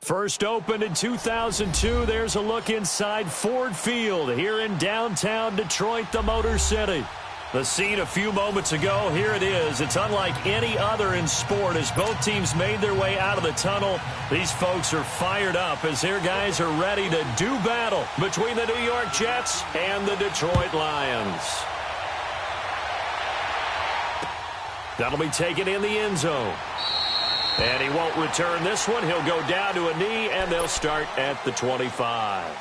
First opened in 2002, there's a look inside Ford Field here in downtown Detroit, the Motor City. The scene a few moments ago, here it is. It's unlike any other in sport as both teams made their way out of the tunnel. These folks are fired up as their guys are ready to do battle between the New York Jets and the Detroit Lions. That'll be taken in the end zone. And he won't return this one. He'll go down to a knee, and they'll start at the 25.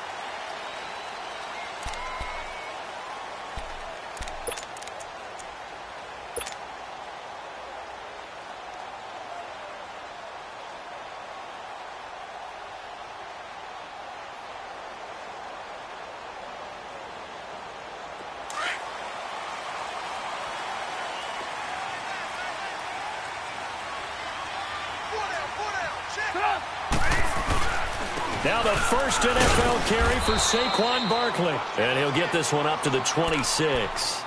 Now the first NFL carry for Saquon Barkley. And he'll get this one up to the 26.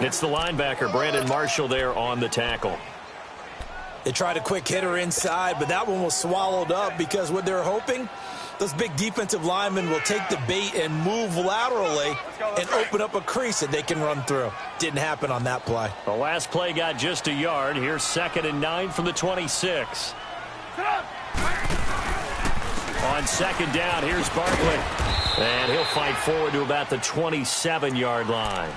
It's the linebacker, Brandon Marshall, there on the tackle. They tried a quick hitter inside, but that one was swallowed up because what they're hoping, those big defensive linemen will take the bait and move laterally and open up a crease that they can run through. Didn't happen on that play. The last play got just a yard. Here's 2nd and 9 from the 26. On 2nd down, here's Barkley. And he'll fight forward to about the 27-yard line.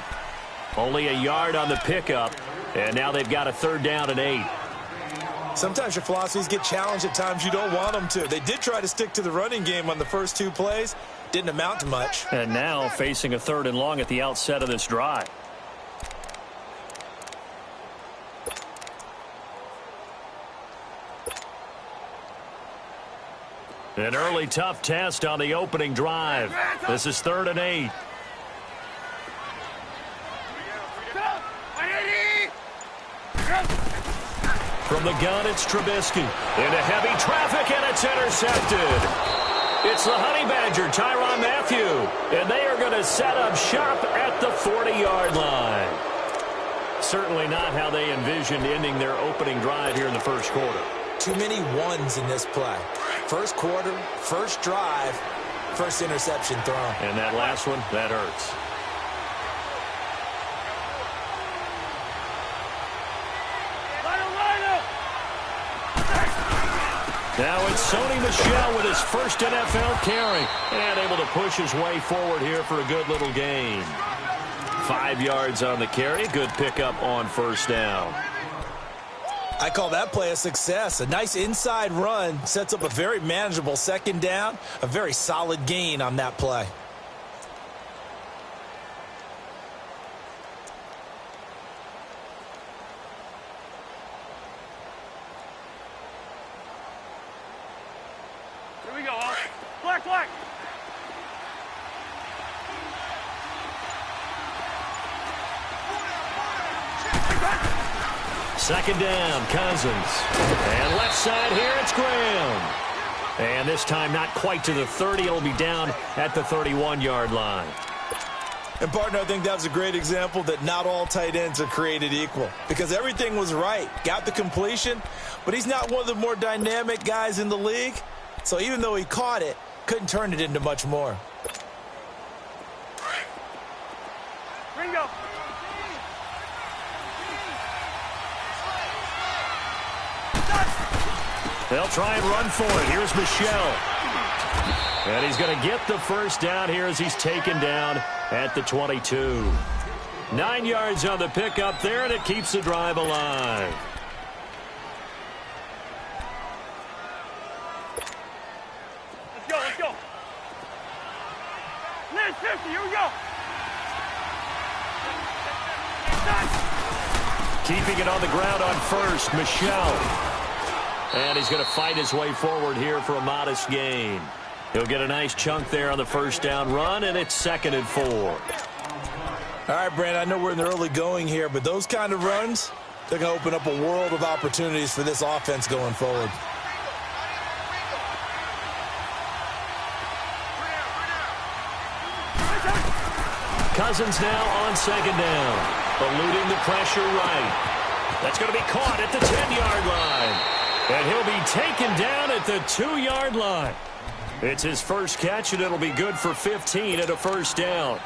Only a yard on the pickup, and now they've got a 3rd down and 8. Sometimes your philosophies get challenged at times you don't want them to. They did try to stick to the running game on the first 2 plays. Didn't amount to much. And now facing a 3rd and long at the outset of this drive. An early tough test on the opening drive. This is 3rd and 8. From the gun, it's Trubisky. Into heavy traffic, and it's intercepted. It's the Honey Badger, Tyrann Mathieu. And they are going to set up shop at the 40-yard line. Certainly not how they envisioned ending their opening drive here in the first quarter. Too many ones in this play. First quarter, first drive, first interception thrown. And that last one, that hurts. Now it's Sony Michel with his first NFL carry. And able to push his way forward here for a good little gain. 5 yards on the carry. Good pickup on 1st down. I call that play a success. A nice inside run sets up a very manageable 2nd down. A very solid gain on that play. Here we go. Black. 2nd down, Cousins. And left side here, it's Graham. And this time not quite to the 30. It'll be down at the 31-yard line. And, partner, I think that was a great example that not all tight ends are created equal. Because everything was right. Got the completion, but he's not one of the more dynamic guys in the league. So even though he caught it, couldn't turn it into much more. Ringo. They'll try and run for it. Here's Michel. And he's going to get the 1st down here as he's taken down at the 22. 9 yards on the pickup there, and it keeps the drive alive. Let's go. Liz, 50, here we go. Keeping it on the ground on 1st, Michel. And he's going to fight his way forward here for a modest gain. He'll get a nice chunk there on the 1st down run, and it's 2nd and 4. All right, Brandon, I know we're in the early going here, but those kind of runs, they're going to open up a world of opportunities for this offense going forward. Cousins now on 2nd down. Eluding the pressure right. That's going to be caught at the 10-yard line. And he'll be taken down at the 2-yard line. It's his first catch, and it'll be good for 15 at a first down.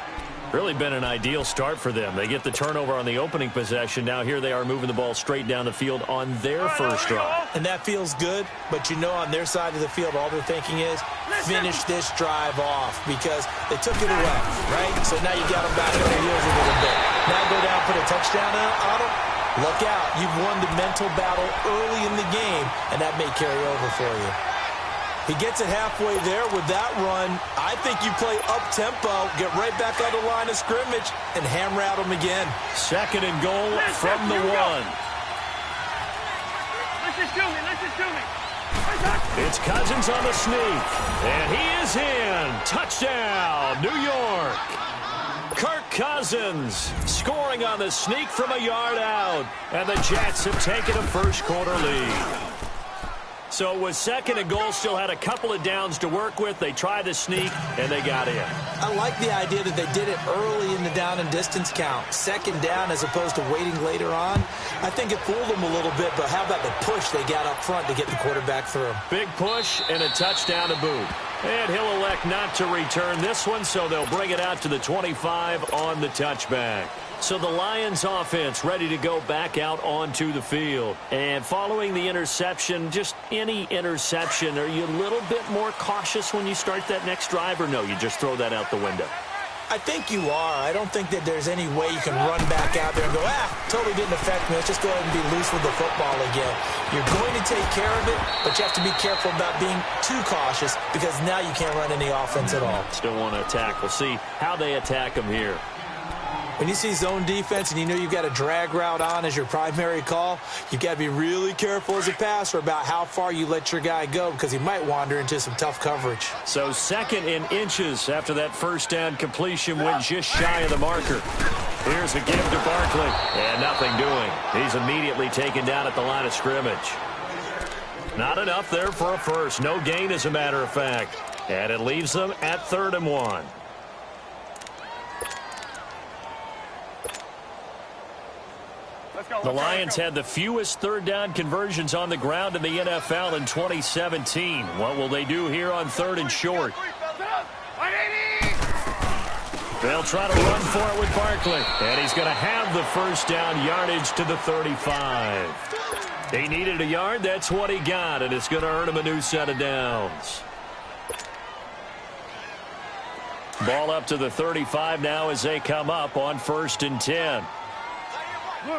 Really been an ideal start for them. They get the turnover on the opening possession. Now here they are moving the ball straight down the field on their first drive. And that feels good, but you know on their side of the field, all they're thinking is finish this drive off because they took it away, right? So now you got them back on their heels a little bit. Now go down, put a touchdown on them. Look out. You've won the mental battle early in the game, and that may carry over for you. He gets it halfway there with that run. I think you play up-tempo, get right back on the line of scrimmage, and hammer at him again. Second and goal from the 1. Listen to me. It's Cousins on the sneak, and he is in. Touchdown, New York. Kirk Cousins scoring on the sneak from a yard out, and the Jets have taken a first-quarter lead. So with second and goal, still had a couple of downs to work with. They tried to sneak, and they got in. I like the idea that they did it early in the down and distance count. Second down as opposed to waiting later on. I think it fooled them a little bit, but how about the push they got up front to get the quarterback through? Big push and a touchdown to boot. And he'll elect not to return this one, so they'll bring it out to the 25 on the touchback. So the Lions offense ready to go back out onto the field. And following the interception, just any interception, are you a little bit more cautious when you start that next drive, or no, you just throw that out the window? I think you are. I don't think that there's any way you can run back out there and go, totally didn't affect me. Let's just go ahead and be loose with the football again. You're going to take care of it, but you have to be careful about being too cautious because now you can't run any offense at all. Still want to attack. We'll see how they attack them here. When you see zone defense and you know you've got a drag route on as your primary call, you've got to be really careful as a passer about how far you let your guy go because he might wander into some tough coverage. So second in inches after that first down completion went just shy of the marker. Here's a give to Barkley, and nothing doing. He's immediately taken down at the line of scrimmage. Not enough there for a first. No gain, as a matter of fact. And it leaves them at 3rd and 1. The Lions had the fewest third down conversions on the ground in the NFL in 2017. What will they do here on 3rd and short? They'll try to run for it with Barkley. And he's going to have the first down yardage to the 35. He needed a yard. That's what he got. And it's going to earn him a new set of downs. Ball up to the 35 now as they come up on 1st and 10. Blue.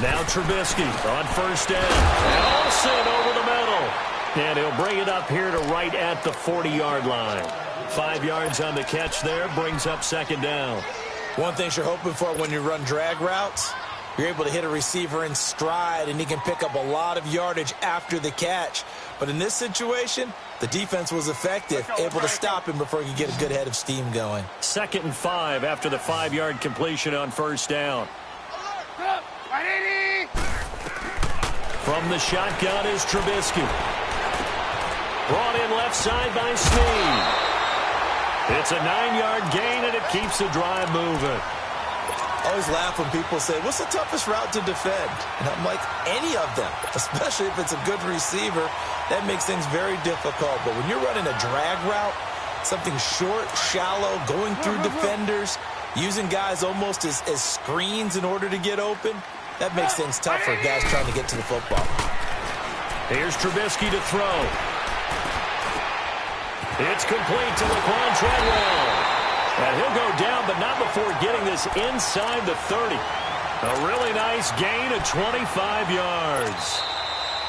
Now Trubisky on 1st down. And Olsen over the middle. And he'll bring it up here to right at the 40-yard line. 5 yards on the catch there. Brings up 2nd down. One thing you're hoping for when you run drag routes, you're able to hit a receiver in stride, and he can pick up a lot of yardage after the catch. But in this situation, the defense was effective, able to stop him before he could get a good head of steam going. 2nd and 5 after the 5-yard completion on 1st down. From the shotgun is Trubisky. Brought in left side by Snead. It's a 9-yard gain, and it keeps the drive moving. I always laugh when people say, what's the toughest route to defend? And I'm like, any of them, especially if it's a good receiver. That makes things very difficult. But when you're running a drag route, something short, shallow, going through defenders, using guys almost as screens in order to get open, that makes things tough for guys trying to get to the football. Here's Trubisky to throw. It's complete to Laquan Treadwell. And he'll go down, but not before getting this inside the 30. A really nice gain of 25 yards.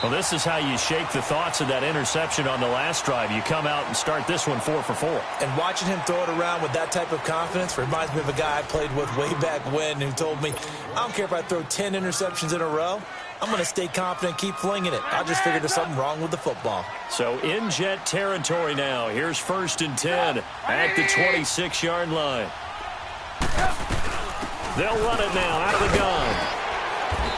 Well, this is how you shake the thoughts of that interception on the last drive. You come out and start this one 4 for 4. And watching him throw it around with that type of confidence reminds me of a guy I played with way back when who told me, I don't care if I throw 10 interceptions in a row. I'm going to stay confident, keep flinging it. I just figured there's something wrong with the football. So in Jet territory now. Here's 1st and 10 at the 26-yard line. They'll run it now out of the gun.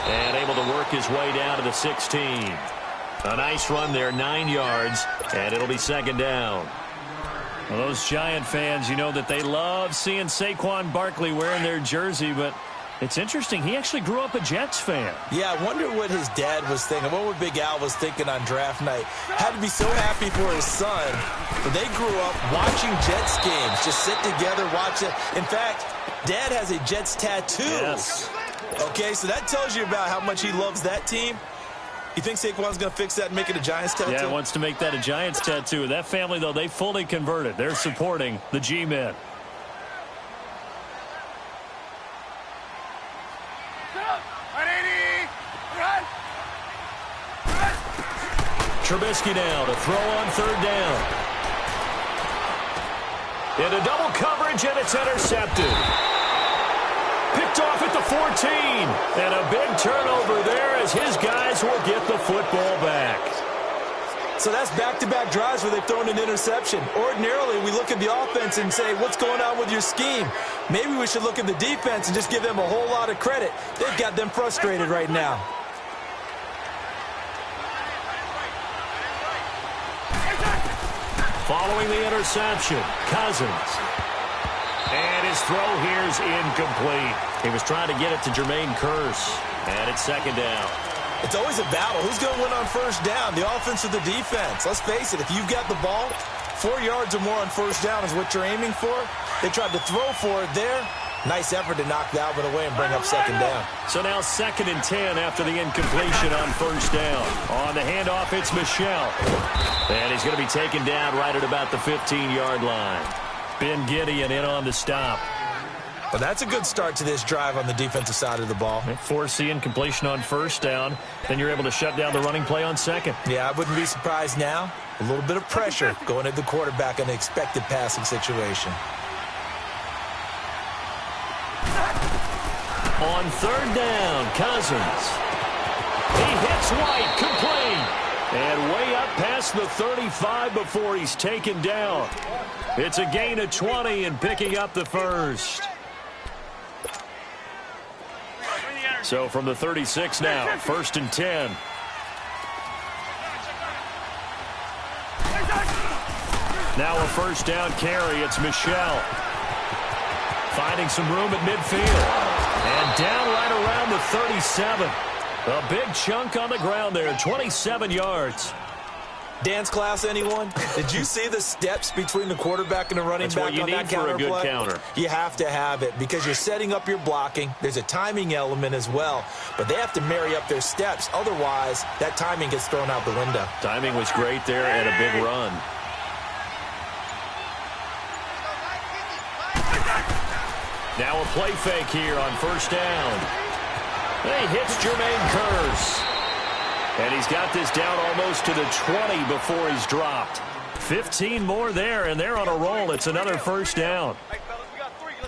And able to work his way down to the 16. A nice run there, 9 yards, and it'll be 2nd down. Well, those Giant fans, you know that they love seeing Saquon Barkley wearing their jersey, but It's interesting. He actually grew up a Jets fan. Yeah, I wonder what his dad was thinking. I wonder what Big Al was thinking on draft night. Had to be so happy for his son. But they grew up watching Jets games. Just sit together, watch it. In fact, Dad has a Jets tattoo. Yes. Okay, so that tells you about how much he loves that team. You think Saquon's going to fix that and make it a Giants tattoo? Yeah, he wants to make that a Giants tattoo. That family, though, they fully converted. They're supporting the G-Men. Trubisky now to throw on third down. Into double coverage, and it's intercepted. Picked off at the 14. And a big turnover there as his guys will get the football back. So that's back-to-back drives where they've thrown an interception. Ordinarily, we look at the offense and say, what's going on with your scheme? Maybe we should look at the defense and just give them a whole lot of credit. They've got them frustrated right now. Following the interception, Cousins. And his throw here is incomplete. He was trying to get it to Jermaine Kearse. And it's second down. It's always a battle. Who's going to win on first down, the offense or the defense? Let's face it, if you've got the ball, 4 yards or more on first down is what you're aiming for. They tried to throw for it there. Nice effort to knock that one away and bring up second down. So now 2nd and 10 after the incompletion on first down. On the handoff, it's Michel. And he's going to be taken down right at about the 15-yard line. Ben Gideon in on the stop. Well, that's a good start to this drive on the defensive side of the ball. Force the incompletion on first down. Then you're able to shut down the running play on second. Yeah, I wouldn't be surprised now. A little bit of pressure going at the quarterback in an expected passing situation. On third down, Cousins. He hits White, complete. And way up past the 35 before he's taken down. It's a gain of 20 and picking up the first. So from the 36 now, 1st and 10. Now a first down carry. It's Michel. Finding some room at midfield. And down right around the 37. A big chunk on the ground there, 27 yards. Dance class, anyone? Did you see the steps between the quarterback and the running back on that counter play? That's what you need for a good counter. You have to have it because you're setting up your blocking. There's a timing element as well, but they have to marry up their steps. Otherwise, that timing gets thrown out the window. Timing was great there and a big run. Now a play fake here on first down. He hits Jermaine Kearse. And he's got this down almost to the 20 before he's dropped. 15 more there, and they're on a roll. It's another first down.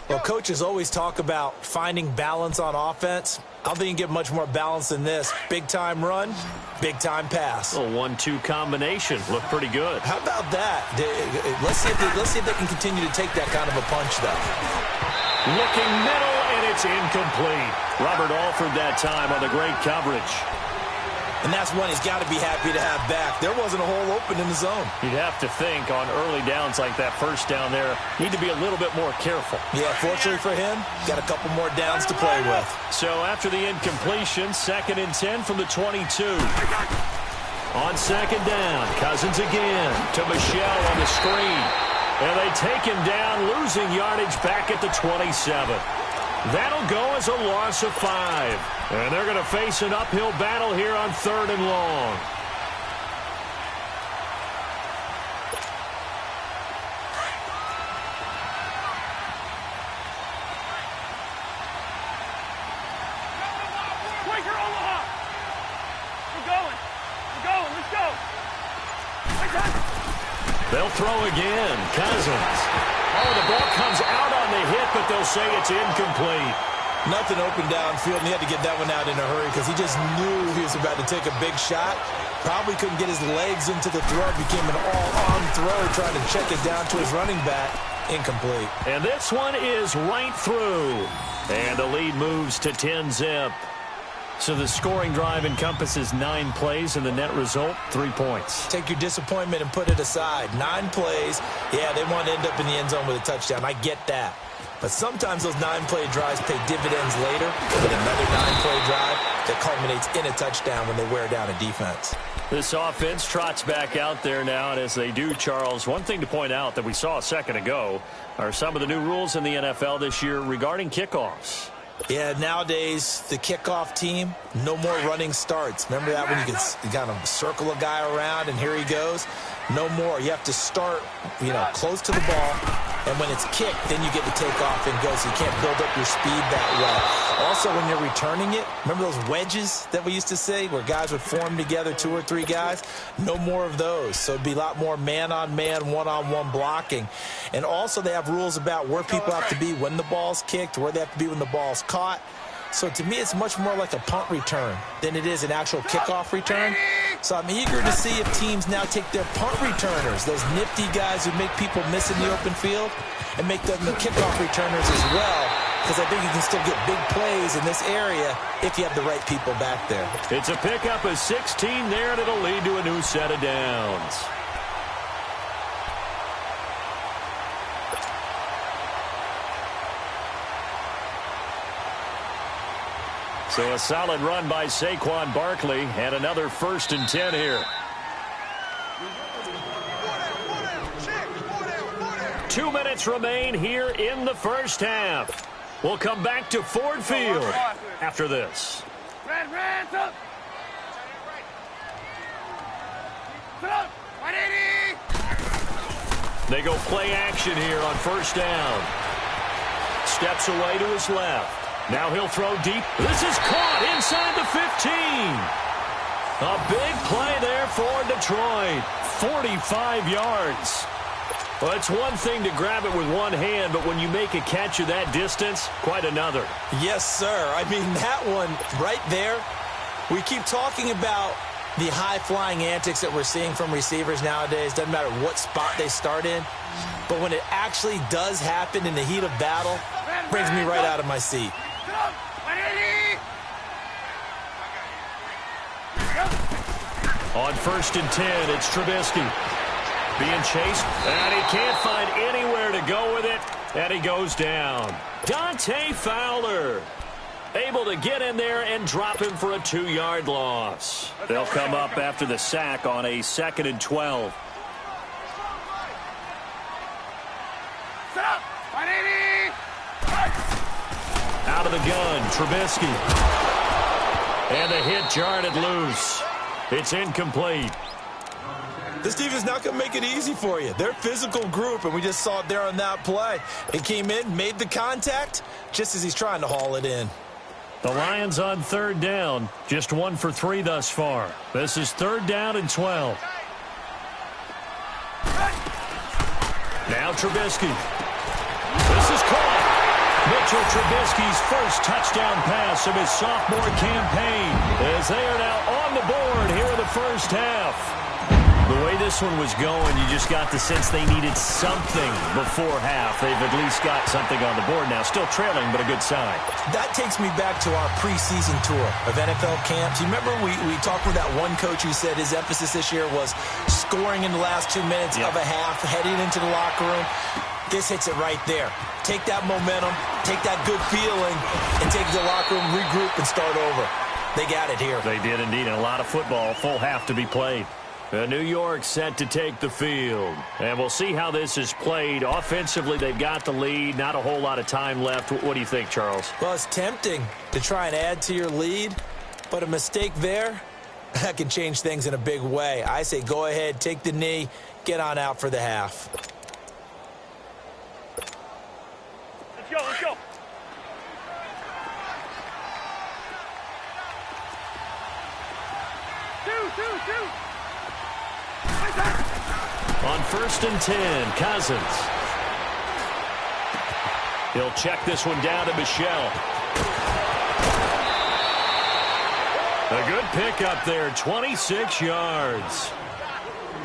Well, coaches always talk about finding balance on offense. I don't think you can get much more balance than this. Big-time run, big-time pass. A 1-2 combination. Looked pretty good. How about that? Let's see if they can continue to take that kind of a punch, though. Looking middle, and it's incomplete. Robert Alford that time on the great coverage. And that's one he's got to be happy to have back. There wasn't a hole open in the zone. You'd have to think on early downs like that first down there, need to be a little bit more careful. Yeah, fortunately for him, got a couple more downs to play with. So after the incompletion, 2nd and 10 from the 22. On second down, Cousins again to Michel on the screen. And they take him down, losing yardage back at the 27. That'll go as a loss of 5. And they're going to face an uphill battle here on 3rd and long. Quaker Omaha! We're going. Let's go. They'll throw again. Cousins. Oh, the ball comes out on the hit, but they'll say it's incomplete. Nothing open downfield, and he had to get that one out in a hurry because he just knew he was about to take a big shot. Probably couldn't get his legs into the throw. Became an all-on throw, trying to check it down to his running back. Incomplete. And this one is right through. And the lead moves to 10-zip. So the scoring drive encompasses 9 plays, and the net result, 3 points. Take your disappointment and put it aside. 9 plays. Yeah, they want to end up in the end zone with a touchdown. I get that. But sometimes those 9-play drives pay dividends later with another 9-play drive that culminates in a touchdown when they wear down a defense. This offense trots back out there now, and as they do, Charles, one thing to point out that we saw a second ago are some of the new rules in the NFL this year regarding kickoffs. Yeah, nowadays, the kickoff team, no more running starts. Remember that when you could kind of circle a guy around and here he goes? No more. You have to start, close to the ball, and when it's kicked, then you get to take off and go, so you can't build up your speed that way. Also, when you're returning it, remember those wedges that we used to say where guys would form together, 2 or 3 guys? No more of those. So it'd be a lot more man-on-man, one-on-one blocking. And also, they have rules about where people have to be when the ball's kicked, where they have to be when the ball's caught. So to me, it's much more like a punt return than it is an actual kickoff return. So I'm eager to see if teams now take their punt returners, those nifty guys who make people miss in the open field, and make them the kickoff returners as well, because I think you can still get big plays in this area if you have the right people back there. It's a pickup of 16 there, and it'll lead to a new set of downs. So a solid run by Saquon Barkley, and another 1st and 10 here. 2 minutes remain here in the first half. We'll come back to Ford Field after this. Hands up. They go play action here on 1st down. Steps away to his left. Now he'll throw deep. This is caught inside the 15. A big play there for Detroit. 45 yards. Well, it's one thing to grab it with one hand, but when you make a catch of that distance, quite another. Yes, sir. I mean, that one right there, we keep talking about the high-flying antics that we're seeing from receivers nowadays. Doesn't matter what spot they start in. But when it actually does happen in the heat of battle, it brings me right out of my seat. On 1st and 10, it's Trubisky. Being chased, and he can't find anywhere to go with it, and he goes down. Dante Fowler able to get in there and drop him for a 2-yard loss. They'll come up after the sack on a 2nd and 12. Out of the gun, Trubisky. And the hit jarred it loose. It's incomplete. This defense is not going to make it easy for you. They're a physical group, and we just saw it there on that play. He came in, made the contact, just as he's trying to haul it in. The Lions on 3rd down, just 1 for 3 thus far. This is 3rd down and 12. Now Trubisky. This is caught. Mitchell Trubisky's first touchdown pass of his sophomore campaign, as they are now on the board here in the first half. The way this one was going, you just got the sense they needed something before half. They've at least got something on the board now. Still trailing, but a good sign. That takes me back to our preseason tour of NFL camps. You remember we talked with that one coach who said his emphasis this year was scoring in the last 2 minutes of a half, heading into the locker room. This hits it right there. Take that momentum, take that good feeling, and take the locker room, regroup, and start over. They got it here. They did indeed, and a lot of football, full half to be played. New York set to take the field. And we'll see how this is played. Offensively, they've got the lead. Not a whole lot of time left. What do you think, Charles? Well, it's tempting to try and add to your lead, but a mistake there, that can change things in a big way. I say go ahead, take the knee, get on out for the half. Let's go, let's go. Two. On 1st and 10, Cousins. He'll check this one down to Michelle. A good pickup there, 26 yards.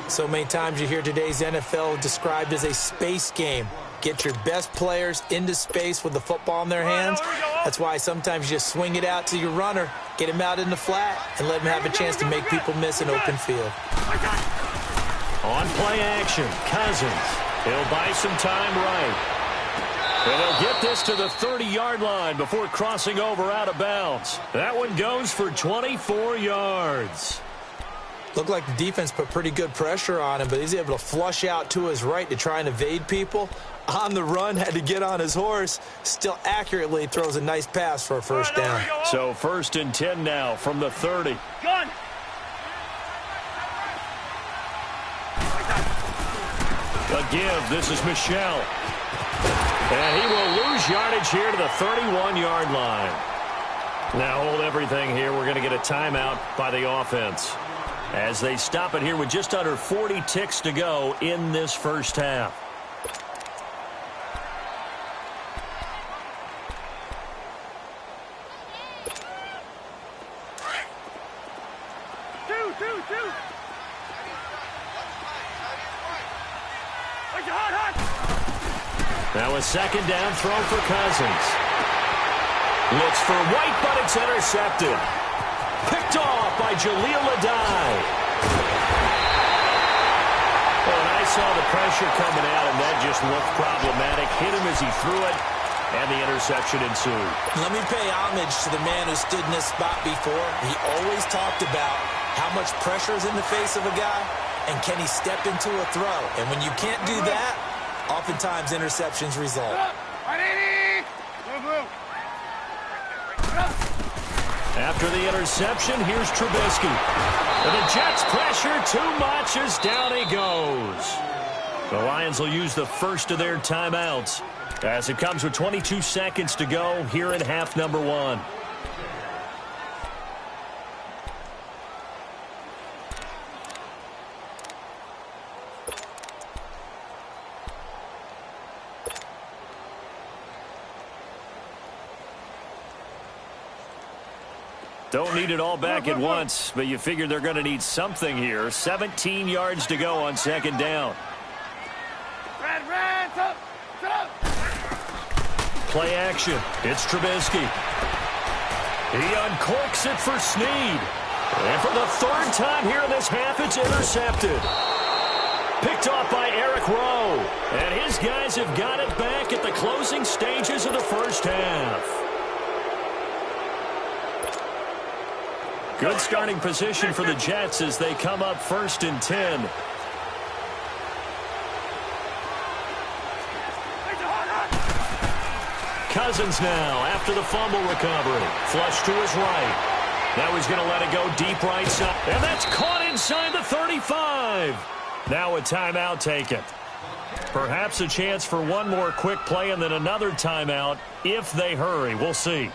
So many times you hear today's NFL described as a space game. Get your best players into space with the football in their hands. That's why sometimes you just swing it out to your runner, get him out in the flat, and let him have a chance to make people miss an open field. On play action, Cousins. He'll buy some time right. And they'll get this to the 30-yard line before crossing over out of bounds. That one goes for 24 yards. Looked like the defense put pretty good pressure on him, but he's able to flush out to his right to try and evade people. On the run, had to get on his horse. Still accurately throws a nice pass for a first down. So 1st and 10 now from the 30. Gun. A give. This is Michelle. And he will lose yardage here to the 31-yard line. Now hold everything here. We're going to get a timeout by the offense as they stop it here with just under 40 ticks to go in this first half. Now a 2nd down throw for Cousins. Looks for White, but it's intercepted. Picked off by Jaleel Adai. Well, and I saw the pressure coming out, and that just looked problematic. Hit him as he threw it, and the interception ensued. Let me pay homage to the man who stood in this spot before. He always talked about how much pressure is in the face of a guy, and can he step into a throw. And when you can't do that, oftentimes interceptions result. After the interception, here's Trubisky. And the Jets pressure too much as down he goes. The Lions will use the first of their timeouts as it comes with 22 seconds to go here in half number 1. Don't need it all back at once, but you figure they're going to need something here. 17 yards to go on 2nd down. Play action. It's Trubisky. He uncorks it for Snead. And for the 3rd time here in this half, it's intercepted. Picked off by Eric Rowe. And his guys have got it back at the closing stages of the first half. Good starting position for the Jets as they come up 1st and 10. Cousins now after the fumble recovery. Flush to his right. Now he's going to let it go deep right side. And that's caught inside the 35. Now a timeout taken. Perhaps a chance for one more quick play and then another timeout if they hurry. We'll see.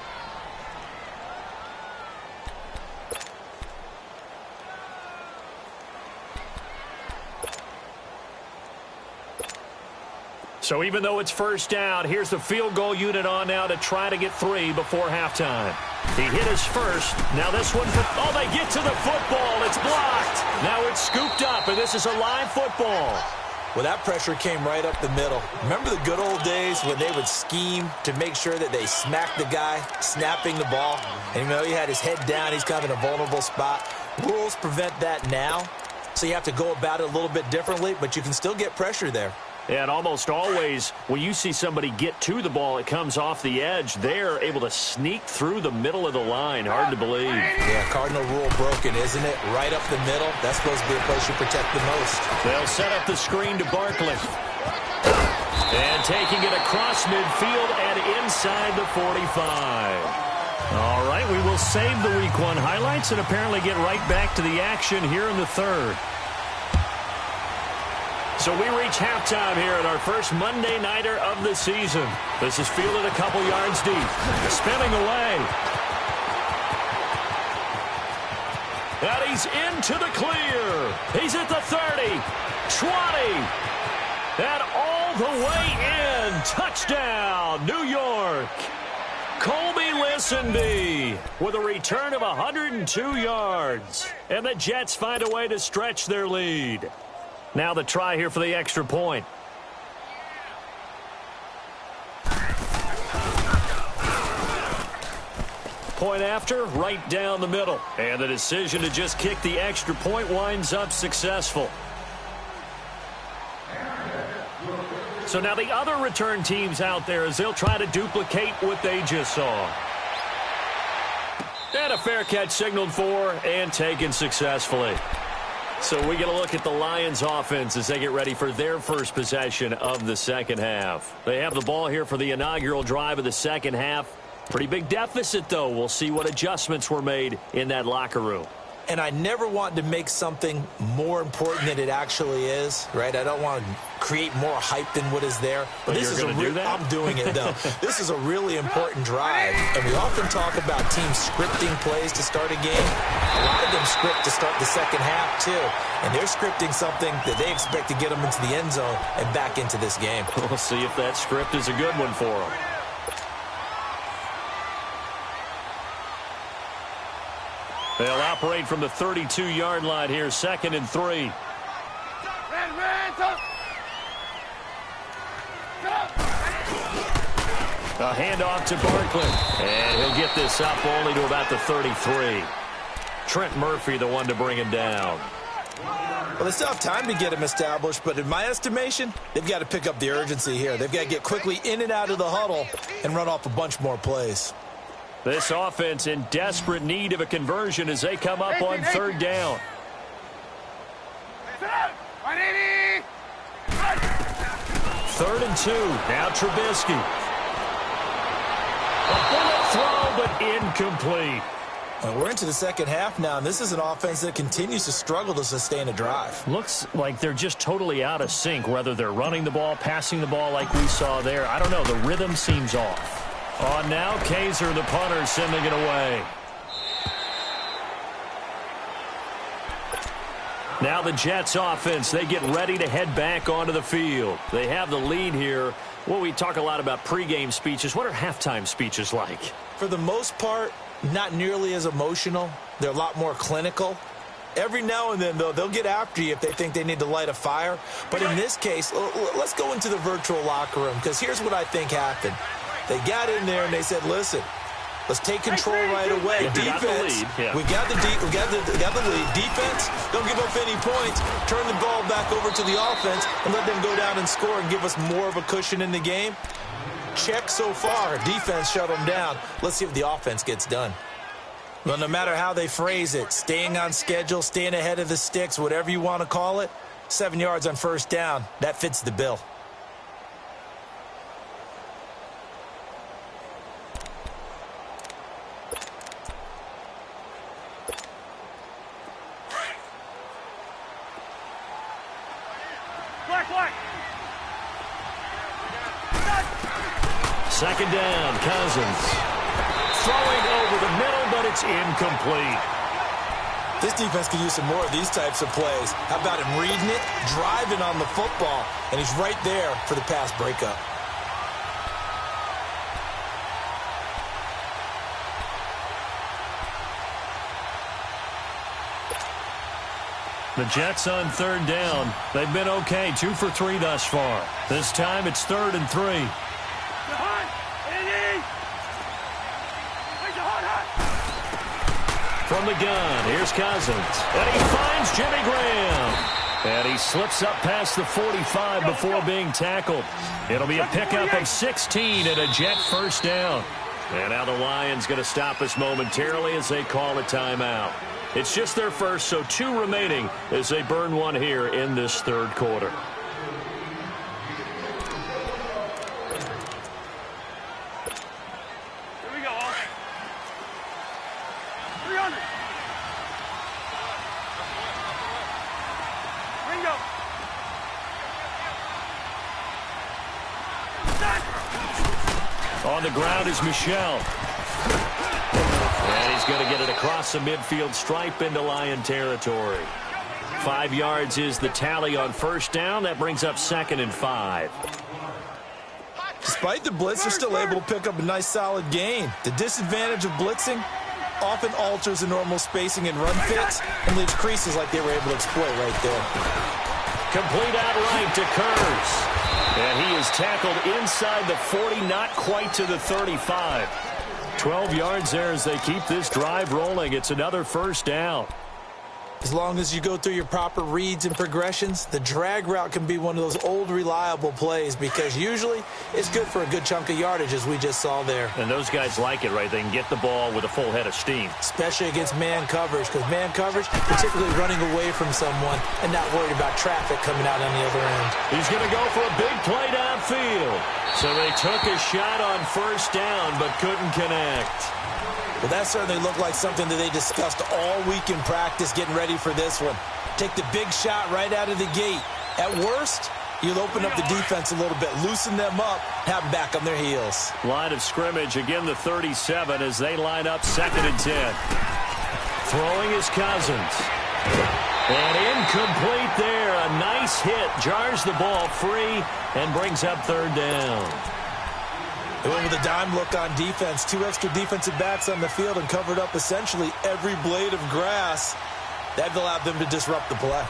So even though it's 1st down, here's the field goal unit on now to try to get 3 before halftime. He hit his first. Now this one, oh, they get to the football. It's blocked. Now it's scooped up, and this is a live football. Well, that pressure came right up the middle. Remember the good old days when they would scheme to make sure that they smacked the guy snapping the ball? And, you know, he had his head down. He's kind of in a vulnerable spot. Rules prevent that now, so you have to go about it a little bit differently, but you can still get pressure there. And almost always, when you see somebody get to the ball, it comes off the edge. They're able to sneak through the middle of the line. Hard to believe. Yeah, cardinal rule broken, isn't it? Right up the middle. That's supposed to be a place you protect the most. They'll set up the screen to Barkley. And taking it across midfield and inside the 45. All right, we will save the Week 1 highlights and apparently get right back to the action here in the 3rd. So we reach halftime here at our first Monday Nighter of the season. This is fielded a couple yards deep. Spinning away. And he's into the clear. He's at the 30, 20, and all the way in. Touchdown, New York. Colby Listenby with a return of 102 yards. And the Jets find a way to stretch their lead. Now the try here for the extra point. Point after, right down the middle. And the decision to just kick the extra point winds up successful. So now the other return teams out there as they'll try to duplicate what they just saw. And a fair catch signaled for and taken successfully. So we get a look at the Lions offense as they get ready for their first possession of the second half. They have the ball here for the inaugural drive of the second half. Pretty big deficit, though. We'll see what adjustments were made in that locker room. And I never want to make something more important than it actually is, right? I don't want to create more hype than what is there. But this is I'm doing it, though. This is a really important drive. And we often talk about teams scripting plays to start a game. A lot of them script to start the second half, too. And they're scripting something that they expect to get them into the end zone and back into this game. We'll see if that script is a good one for them. They'll operate from the 32-yard line here, 2nd and 3. A handoff to Barkley. And he'll get this up only to about the 33. Trent Murphy, the one to bring him down. Well, they still have time to get him established, but in my estimation, they've got to pick up the urgency here. They've got to get quickly in and out of the huddle and run off a bunch more plays. This offense in desperate need of a conversion as they come up on 3rd down. 3rd and 2. Now Trubisky. A bullet throw, but incomplete. Well, we're into the second half now, and this is an offense that continues to struggle to sustain a drive. Looks like they're just totally out of sync, whether they're running the ball, passing the ball like we saw there. I don't know. The rhythm seems off. On now, Kaiser, the punter, sending it away. Now the Jets offense, they get ready to head back onto the field. They have the lead here. Well, we talk a lot about pregame speeches. What are halftime speeches like? For the most part, not nearly as emotional. They're a lot more clinical. Every now and then, though, they'll get after you if they think they need to light a fire. But in this case, let's go into the virtual locker room, because here's what I think happened. They got in there and they said, listen, let's take control right away. Defense, we got the lead. Defense, don't give up any points. Turn the ball back over to the offense and let them go down and score and give us more of a cushion in the game. Check so far. Defense shut them down. Let's see if the offense gets done. Well, no matter how they phrase it, staying on schedule, staying ahead of the sticks, whatever you want to call it, 7 yards on 1st down, that fits the bill. Second down, Cousins. Throwing over the middle, but it's incomplete. This defense could use some more of these types of plays. How about him reading it, driving on the football, and he's right there for the pass breakup. The Jets on 3rd down. They've been okay, 2 for 3 thus far. This time it's 3rd and 3. From the gun, here's Cousins. And he finds Jimmy Graham. And he slips up past the 45 before being tackled. It'll be a pickup of 16 and a Jet 1st down. And now the Lions going to stop us momentarily as they call a timeout. It's just their first, so 2 remaining as they burn one here in this 3rd quarter. On the ground is Michel. And he's going to get it across the midfield stripe into Lion territory. 5 yards is the tally on 1st down. That brings up 2nd and 5. Despite the blitz, they're still able to pick up a nice solid gain. The disadvantage of blitzing often alters the normal spacing and run fits and leaves creases like they were able to exploit right there. Complete out right to Kurz. And he is tackled inside the 40, not quite to the 35. 12 yards there as they keep this drive rolling. It's another 1st down. As long as you go through your proper reads and progressions, the drag route can be one of those old, reliable plays because usually it's good for a good chunk of yardage, as we just saw there. And those guys like it, right? They can get the ball with a full head of steam. Especially against man coverage, because man coverage, particularly running away from someone and not worried about traffic coming out on the other end. He's going to go for a big play downfield. So they took a shot on first down but couldn't connect. Well, that certainly looked like something that they discussed all week in practice getting ready for this one. Take the big shot right out of the gate. At worst, you'll open up the defense a little bit, loosen them up, have them back on their heels. Line of scrimmage, again the 37 as they line up 2nd and 10. Throwing his Cousins. And incomplete there. A nice hit. Jars the ball free and brings up 3rd down. They went with a dime look on defense. 2 extra defensive backs on the field and covered up essentially every blade of grass. That allowed them to disrupt the play.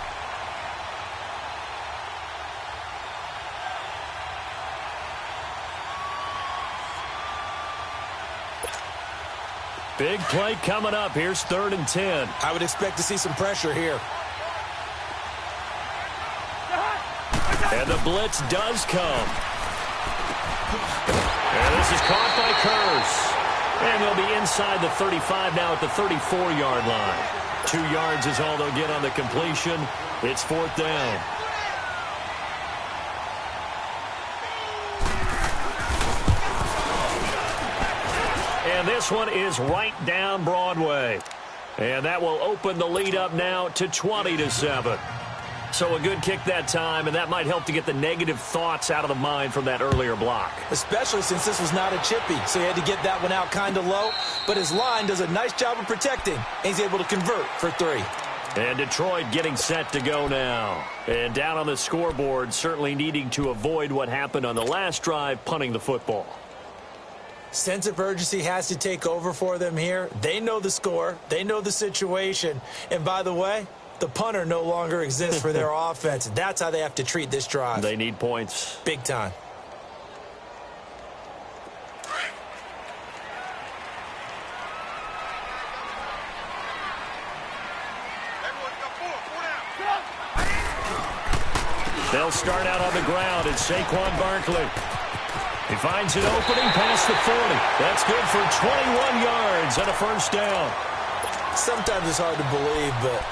Big play coming up. Here's 3rd and 10. I would expect to see some pressure here. And the blitz does come. And this is caught by Curse. And they'll be inside the 35 now at the 34-yard line. 2 yards is all they'll get on the completion. It's 4th down. And this one is right down Broadway. And that will open the lead up now to 20-7. So a good kick that time, and that might help to get the negative thoughts out of the mind from that earlier block. Especially since this was not a chippy, so he had to get that one out kind of low. But his line does a nice job of protecting, and he's able to convert for 3. And Detroit getting set to go now. And down on the scoreboard, certainly needing to avoid what happened on the last drive, punting the football. Sense of urgency has to take over for them here. They know the score. They know the situation. And by the way, the punter no longer exists for their offense. That's how they have to treat this drive. They need points. Big time. They'll start out on the ground. It's Saquon Barkley. He finds an opening past the 40. That's good for 21 yards and a first down. Sometimes it's hard to believe, but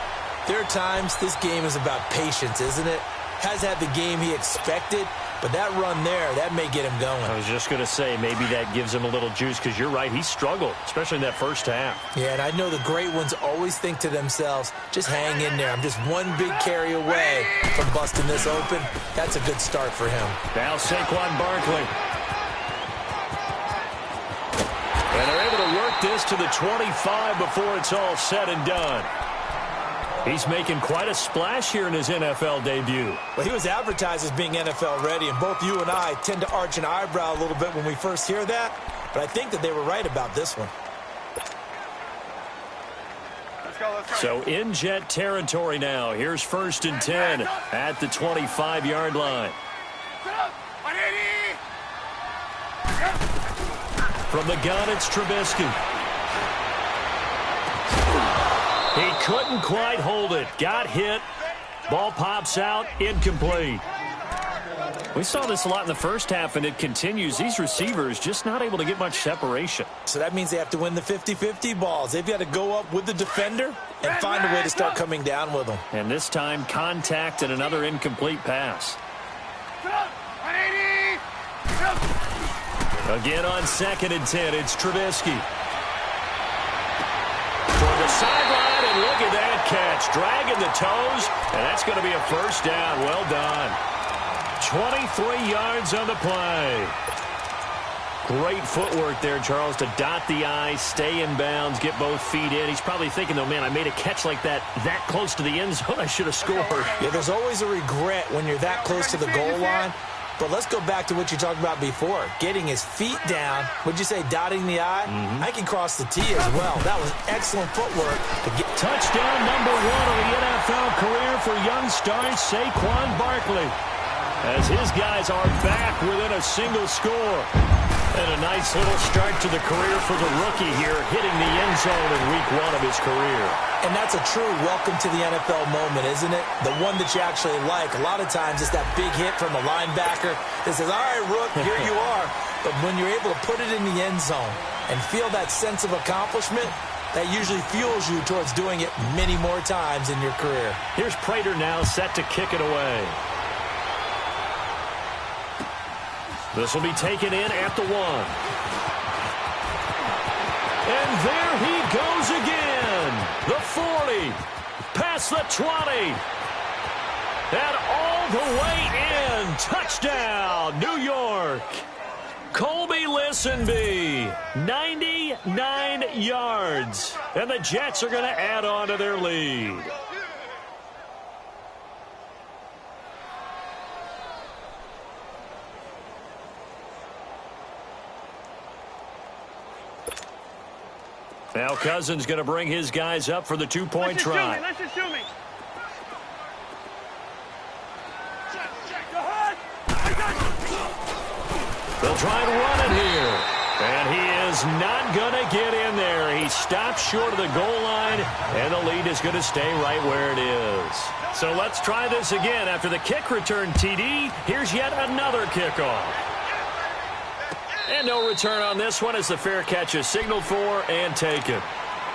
there are times this game is about patience, isn't it? Has had the game he expected, but that run there, that may get him going. I was just going to say, maybe that gives him a little juice because you're right, he struggled, especially in that first half. Yeah, and I know the great ones always think to themselves, just hang in there. I'm just one big carry away from busting this open. That's a good start for him. Now Saquon Barkley. And they're able to work this to the 25 before it's all said and done. He's making quite a splash here in his NFL debut. Well, he was advertised as being NFL ready, and both you and I tend to arch an eyebrow a little bit when we first hear that, but I think that they were right about this one. Let's go. So in jet territory now. Here's 1st and 10 at the 25-yard line. From the gun, it's Trubisky. He couldn't quite hold it. Got hit. Ball pops out. Incomplete. We saw this a lot in the first half, and it continues. These receivers just not able to get much separation. So that means they have to win the 50-50 balls. They've got to go up with the defender and find a way to start coming down with them. And this time, contact and another incomplete pass. Again on 2nd and 10, it's Trubisky. Toward the sideline, and look at that catch. Dragging the toes, and that's going to be a first down. Well done. 23 yards on the play. Great footwork there, Charles, to dot the I, stay in bounds, get both feet in. He's probably thinking, though, man, I made a catch like that close to the end zone. I should have scored. Yeah, there's always a regret when you're that close to the goal line. But let's go back to what you talked about before. Getting his feet down. Would you say dotting the I? I can cross the T as well. That was excellent footwork. Touchdown number 1 of the NFL career for young star Saquon Barkley. as his guys are back within a single score. And a nice little start to the career for the rookie here, hitting the end zone in week 1 of his career. And that's a true welcome to the NFL moment, isn't it? The one that you actually like. A lot of times it's that big hit from a linebacker that says, all right, Rook, here you are. But when you're able to put it in the end zone and feel that sense of accomplishment, that usually fuels you towards doing it many more times in your career. Here's Prater now set to kick it away. This will be taken in at the 1. And there he goes again. The 40. Past the 20. And all the way in. Touchdown, New York. Colby Listenbee, 99 yards. And the Jets are going to add on to their lead. Now Cousins going to bring his guys up for the two-point try. Listen to me. They'll try and run it here. And he is not going to get in there. He stops short of the goal line, and the lead is going to stay right where it is. So let's try this again. After the kick return TD, here's yet another kickoff. And no return on this one as the fair catch is signaled for and taken.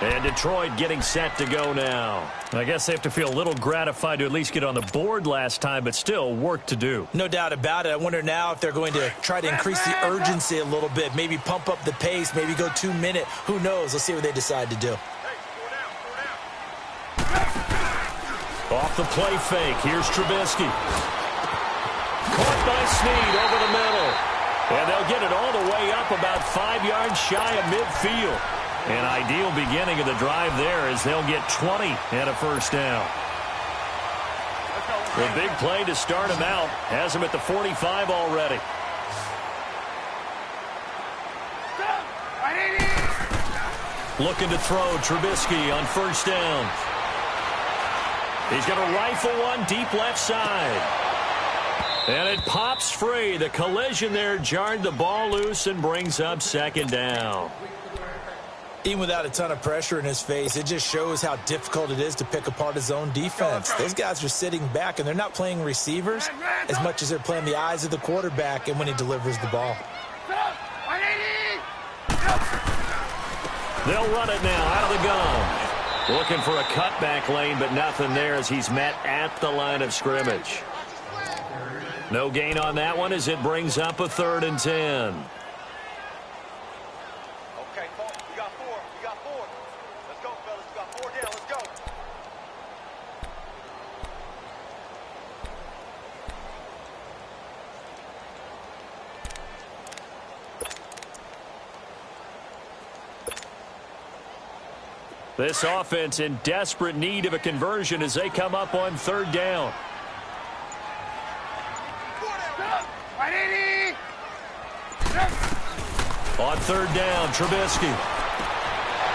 And Detroit getting set to go now. I guess they have to feel a little gratified to at least get on the board last time, but still work to do. No doubt about it. I wonder now if they're going to try to increase the urgency a little bit, maybe pump up the pace, maybe go 2-minute. Who knows? Let's see what they decide to do. Off the play fake. Here's Trubisky. Caught by Snead over the middle. And they'll get it all the way up about 5 yards shy of midfield. An ideal beginning of the drive there as they'll get 20 and a first down. The big play to start him out has him at the 45 already. Looking to throw Trubisky on first down. He's going to rifle one deep left side. And it pops free. The collision there jarred the ball loose and brings up second down. Even without a ton of pressure in his face, it just shows how difficult it is to pick apart his own defense. Those guys are sitting back, and they're not playing receivers as much as they're playing the eyes of the quarterback and when he delivers the ball. They'll run it now out of the gun. Looking for a cutback lane, but nothing there as he's met at the line of scrimmage. No gain on that one as it brings up a 3rd and 10. Okay, folks, we got 4. We got 4. Let's go, fellas. We got 4 down. Let's go. This offense in desperate need of a conversion as they come up on 3rd down. On 3rd down, Trubisky.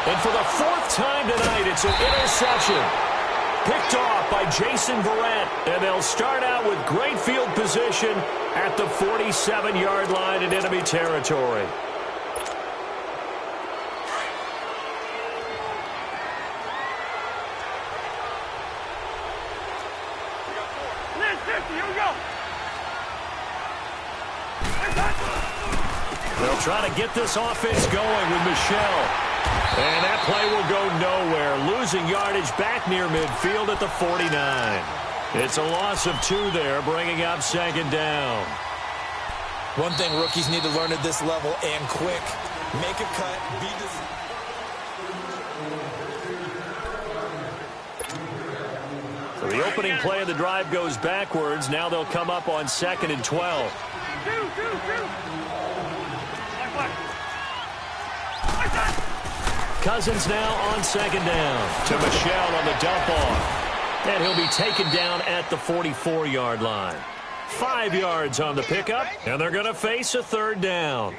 And for the 4th time tonight, it's an interception. Picked off by Jason Verrett. And they'll start out with great field position at the 47-yard line in enemy territory. Here we go. They'll try to get this offense going with Michel. And that play will go nowhere. Losing yardage back near midfield at the 49. It's a loss of 2 there, bringing up 2nd down. One thing rookies need to learn at this level, and quick, make a cut, be So the opening play of the drive goes backwards. Now they'll come up on 2nd and 12. Cousins now on 2nd down to Michel on the dump off. And he'll be taken down at the 44-yard line. 5 yards on the pickup, and they're going to face a 3rd down.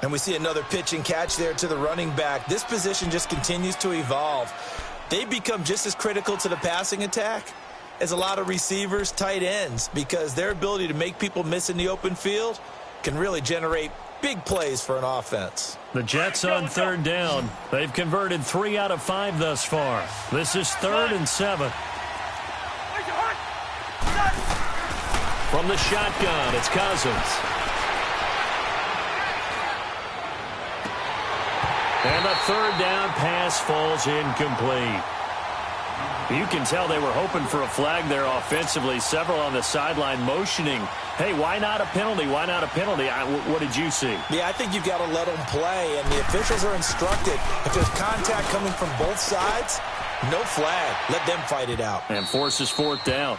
And we see another pitch and catch there to the running back. This position just continues to evolve. They become just as critical to the passing attack is a lot of receivers, tight ends, because their ability to make people miss in the open field can really generate big plays for an offense. The Jets on third down. They've converted 3 out of 5 thus far. This is 3rd and 7. From the shotgun, it's Cousins. And the 3rd down pass falls incomplete. You can tell they were hoping for a flag there offensively. Several on the sideline motioning, hey, why not a penalty? Why not a penalty? What did you see? Yeah, I think you've got to let them play, and the officials are instructed. If there's contact coming from both sides, no flag. Let them fight it out. And forces 4th down.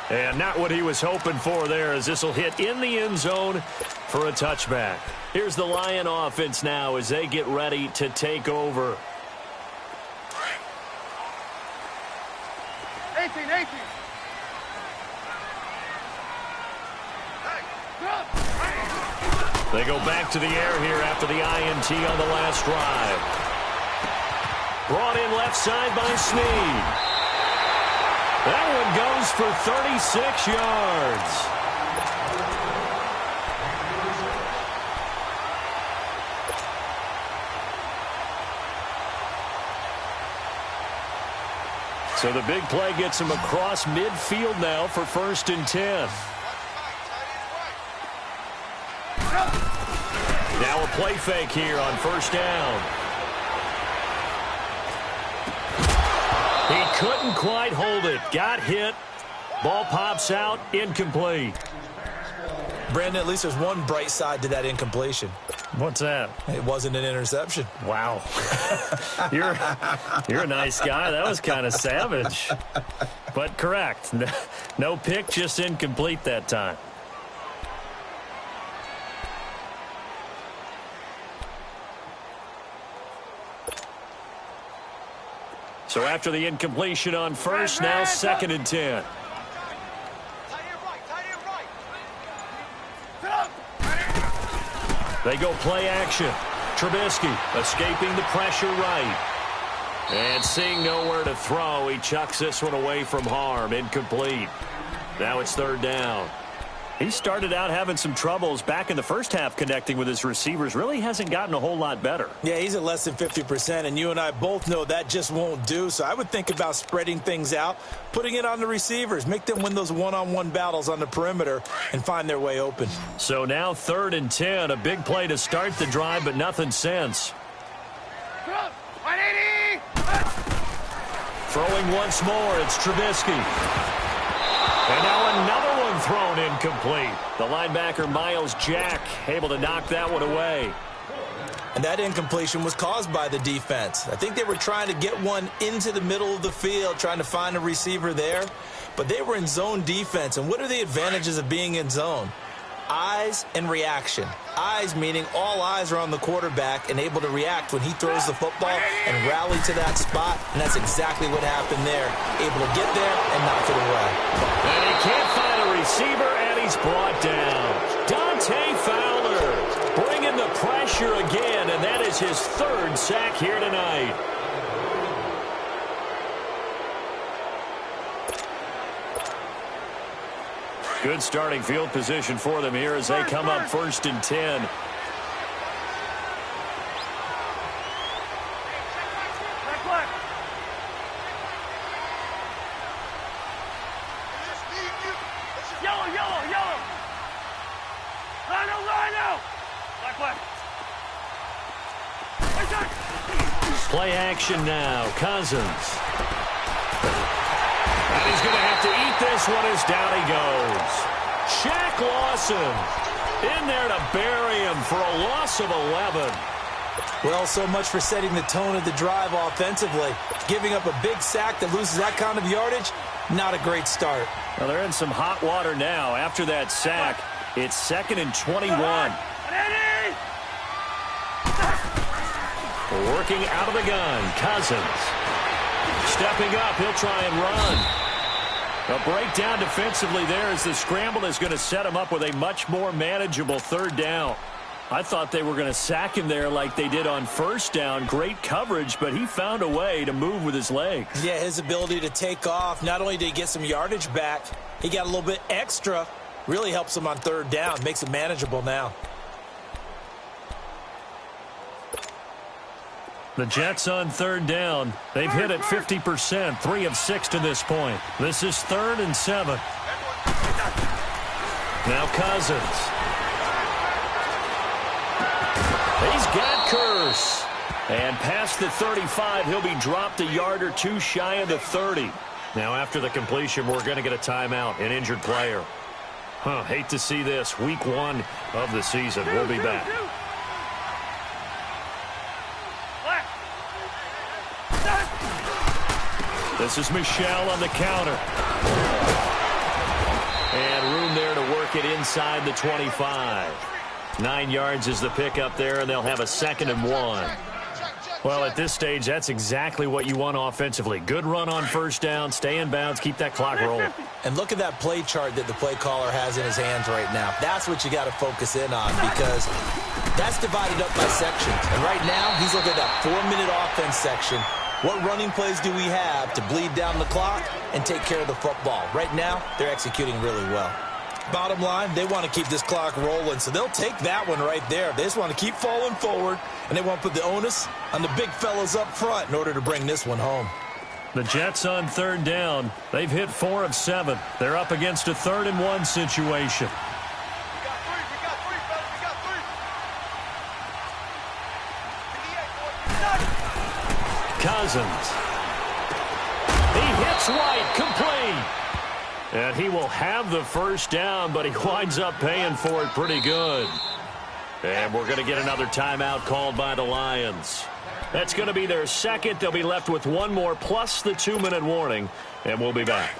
And not what he was hoping for there, as this will hit in the end zone for a touchback. Here's the Lion offense now as they get ready to take over. 18. They go back to the air here after the INT on the last drive. Brought in left side by Snead. That one goes for 36 yards. So the big play gets him across midfield now for 1st and 10. Now a play fake here on 1st down. He couldn't quite hold it. Got hit. Ball pops out. Incomplete. Brandon, at least there's one bright side to that incompletion. What's that? It wasn't an interception. Wow. You're a nice guy. That was kind of savage. But correct. No pick, just incomplete that time. So after the incompletion on 1st, now 2nd and 10. They go play action. Trubisky escaping the pressure right. And seeing nowhere to throw, he chucks this one away from harm. Incomplete. Now it's 3rd down. He started out having some troubles back in the first half connecting with his receivers. Really hasn't gotten a whole lot better. Yeah, he's at less than 50%, and you and I both know that just won't do. So I would think about spreading things out, putting it on the receivers, make them win those one-on-one battles on the perimeter and find their way open. So now 3rd and 10, a big play to start the drive, but nothing since. 180! Throwing once more, it's Trubisky. And now another one thrown incomplete. The linebacker, Miles Jack, able to knock that one away. And that incompletion was caused by the defense. I think they were trying to get one into the middle of the field, trying to find a receiver there. But they were in zone defense. And what are the advantages of being in zone? Eyes and reaction. Eyes meaning all eyes are on the quarterback and able to react when he throws the football and rally to that spot. And that's exactly what happened there. Able to get there and knock it away. And he can't find a receiver, and he's brought down. Dante Fowler bringing the pressure again, and that is his 3rd sack here tonight. Good starting field position for them here as they come up 1st and 10. Yellow. Rhino. Play action now. Cousins. And he's going to have to eat this one as down he goes. Shaq Lawson in there to bury him for a loss of 11. Well, so much for setting the tone of the drive offensively. Giving up a big sack that loses that kind of yardage, not a great start. Well, they're in some hot water now. After that sack, it's 2nd and 21. Working out of the gun, Cousins. Stepping up, he'll try and run. A breakdown defensively there as the scramble is going to set him up with a much more manageable 3rd down. I thought they were going to sack him there like they did on first down. Great coverage, but he found a way to move with his legs. Yeah, his ability to take off, not only did he get some yardage back, he got a little bit extra. Really helps him on third down, makes it manageable now. The Jets on third down. They've hit it 50%, 3 of 6 to this point. This is 3rd and 7. Now Cousins. He's got Curse. And past the 35, he'll be dropped a yard or two shy of the 30. Now after the completion, we're going to get a timeout, an injured player. Hate to see this. Week 1 of the season. We'll be back. This is Michelle on the counter. And room there to work it inside the 25. 9 yards is the pickup there, and they'll have a 2nd and 1. Well, at this stage, that's exactly what you want offensively. Good run on first down, stay in bounds, keep that clock rolling. And look at that play chart that the play caller has in his hands right now. That's what you got to focus in on, because that's divided up by sections. And right now, he's looking at that 4-minute offense section. What running plays do we have to bleed down the clock and take care of the football? Right now, they're executing really well. Bottom line, they want to keep this clock rolling, so they'll take that one right there. They just want to keep falling forward, and they want to put the onus on the big fellas up front in order to bring this one home. The Jets on third down. They've hit 4 of 7. They're up against a 3rd and 1 situation. We got three, fellas. We got three. Cousins. He hits right, complete. And he will have the first down, but he winds up paying for it pretty good. And we're going to get another timeout called by the Lions. That's going to be their 2nd. They'll be left with 1 more plus the 2-minute warning, and we'll be back.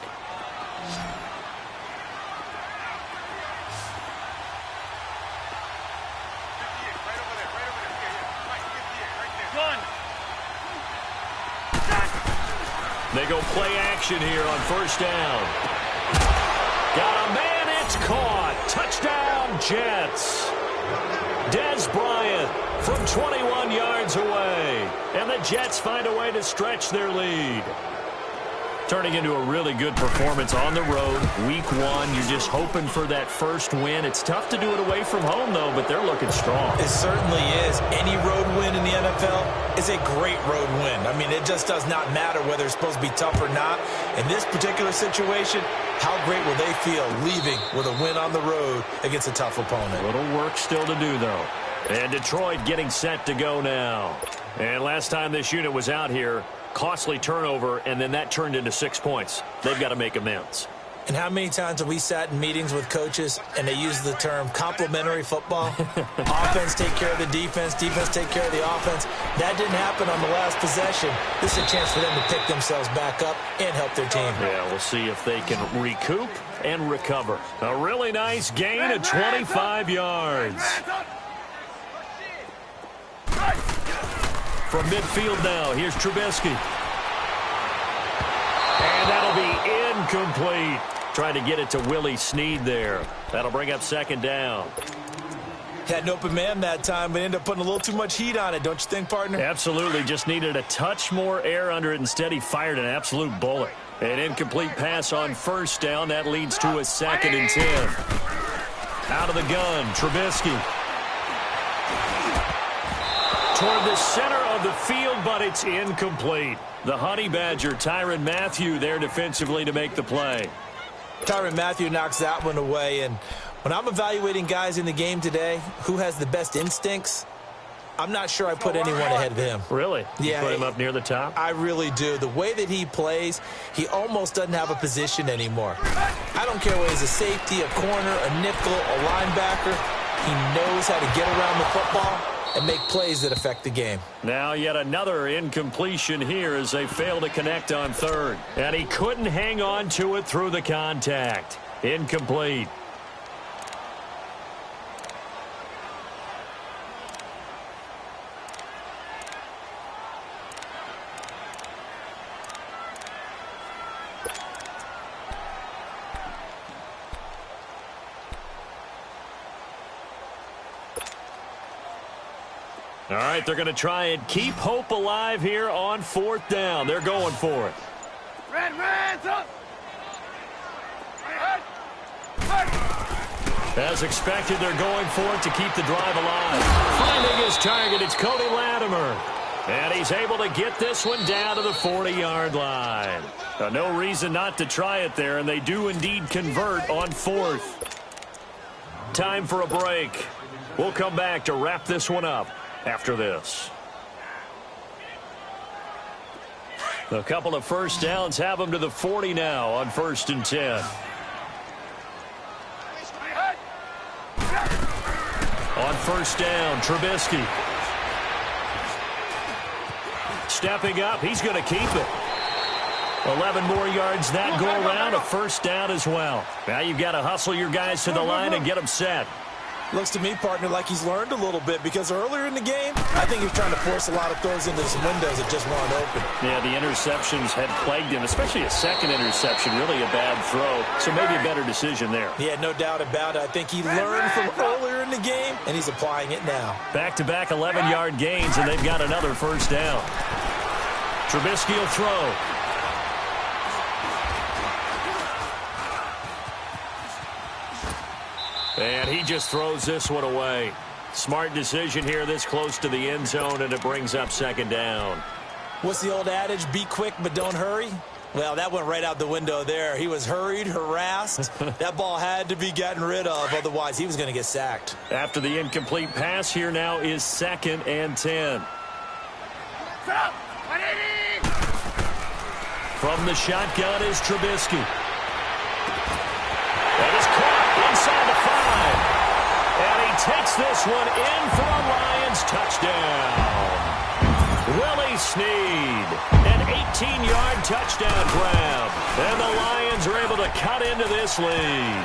They go play action here on first down. Got a man, it's caught. Touchdown, Jets. Dez Bryant from 21 yards away. And the Jets find a way to stretch their lead. Turning into a really good performance on the road. Week 1, you're just hoping for that first win. It's tough to do it away from home, though, but they're looking strong. It certainly is. Any road win in the NFL is a great road win. I mean, it just does not matter whether it's supposed to be tough or not. In this particular situation, how great will they feel leaving with a win on the road against a tough opponent? A little work still to do, though. And Detroit getting set to go now. And last time this unit was out here, costly turnover, and then that turned into 6 points. They've got to make amends. And how many times have we sat in meetings with coaches and they use the term complementary football? Offense take care of the defense, defense take care of the offense. That didn't happen on the last possession. This is a chance for them to pick themselves back up and help their team. Yeah, we'll see if they can recoup and recover. A really nice gain of 25 yards. From midfield now, here's Trubisky. And that'll be incomplete. Trying to get it to Willie Snead there. That'll bring up 2nd down. Had an open man that time, but ended up putting a little too much heat on it, don't you think, partner? Absolutely. Just needed a touch more air under it. Instead, he fired an absolute bullet. An incomplete pass on first down. That leads to a 2nd and 10. Out of the gun, Trubisky. Toward the center of the field, but it's incomplete. The Honey Badger, Tyrann Mathieu, there defensively to make the play. Tyrann Mathieu knocks that one away, and when I'm evaluating guys in the game today, who has the best instincts, I'm not sure I put anyone ahead of him. Really? Yeah. You put him up near the top? I really do. The way that he plays, he almost doesn't have a position anymore. I don't care whether he's a safety, a corner, a nickel, a linebacker. He knows how to get around the football and make plays that affect the game. Now yet another incompletion here as they fail to connect on third. And he couldn't hang on to it through the contact. Incomplete. All right, they're going to try and keep hope alive here on 4th down. They're going for it. Red, up! As expected, they're going for it to keep the drive alive. Finding his target, it's Cody Latimer. And he's able to get this one down to the 40-yard line. No reason not to try it there, and they do indeed convert on 4th. Time for a break. We'll come back to wrap this one up after this. A couple of first downs have them to the 40 now on 1st and 10. On 1st down, Trubisky. Stepping up, he's going to keep it. 11 more yards that go around, a 1st down as well. Now you've got to hustle your guys to the line and get them set. Looks to me, partner, like he's learned a little bit because earlier in the game, I think he was trying to force a lot of throws into some windows that just weren't open. Yeah, the interceptions had plagued him, especially a second interception, really a bad throw. So maybe a better decision there. Yeah, no doubt about it. I think he learned from earlier in the game, and he's applying it now. Back-to-back 11-yard gains, and they've got another 1st down. Trubisky will throw. And he just throws this one away. Smart decision here this close to the end zone, and it brings up 2nd down. What's the old adage? Be quick, but don't hurry? Well, that went right out the window there. He was hurried, harassed. That ball had to be gotten rid of, otherwise he was going to get sacked. After the incomplete pass, here now is 2nd and 10. From the shotgun is Trubisky. That is caught inside the 5. And he takes this one in for a Lions touchdown. Willie Snead, an 18-yard touchdown grab. And the Lions are able to cut into this lead.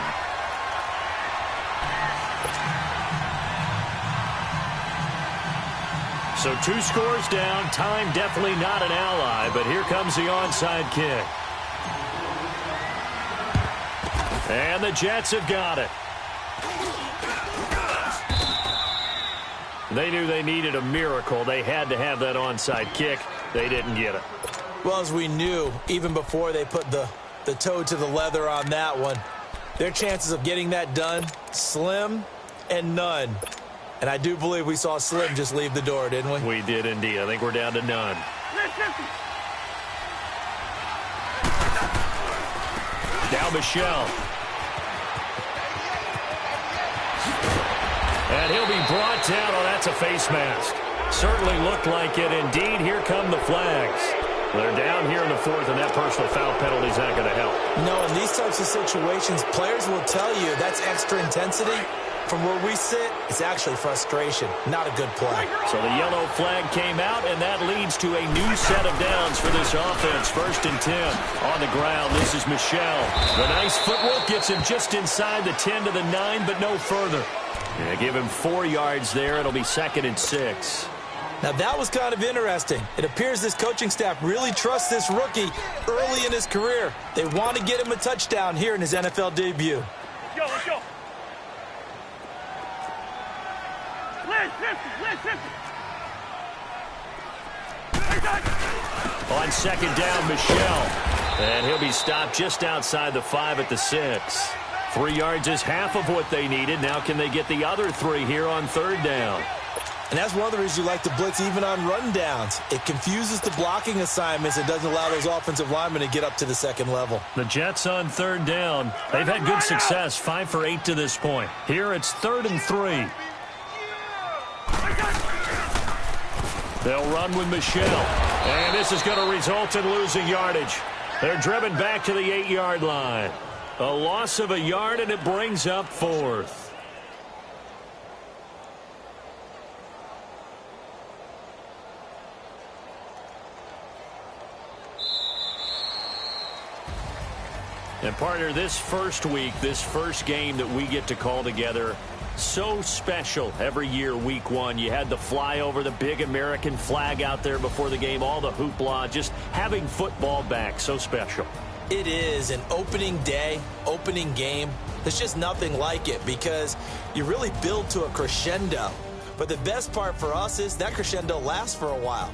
So 2 scores down. Time definitely not an ally, but here comes the onside kick. And the Jets have got it. They knew they needed a miracle. They had to have that onside kick. They didn't get it. Well, as we knew, even before they put the toe to the leather on that one, their chances of getting that done, slim and none. And I do believe we saw Slim just leave the door, didn't we? We did indeed. I think we're down to none. Now Michelle. And he'll be brought down. Oh, that's a face mask. Certainly looked like it. Indeed, here come the flags. They're down here in the 4th, and that personal foul penalty is not going to help. No, in these types of situations, players will tell you that's extra intensity. From where we sit, it's actually frustration. Not a good play. So the yellow flag came out, and that leads to a new set of downs for this offense. 1st and 10 on the ground. This is Michelle. The nice footwork gets him just inside the 10 to the 9, but no further. Yeah, give him 4 yards there. It'll be 2nd and 6. Now, that was kind of interesting. It appears this coaching staff really trusts this rookie early in his career. They want to get him a touchdown here in his NFL debut. Let's go. On 2nd down, Michelle. And he'll be stopped just outside the 5 at the 6. 3 yards is half of what they needed. Now can they get the other 3 here on 3rd down? And that's one of the reasons you like to blitz even on run downs. It confuses the blocking assignments. It doesn't allow those offensive linemen to get up to the 2nd level. The Jets on 3rd down. They've had good success, 5 for 8 to this point. Here it's 3rd and 3. They'll run with Michelle. And this is going to result in losing yardage. They're driven back to the 8-yard line. A loss of a yard, and it brings up 4th. And partner, this first week, this first game that we get to call together, so special every year, week 1. You had the flyover, the big American flag out there before the game, all the hoopla, just having football back, so special. It is an opening day, opening game. There's just nothing like it because you really build to a crescendo. But the best part for us is that crescendo lasts for a while.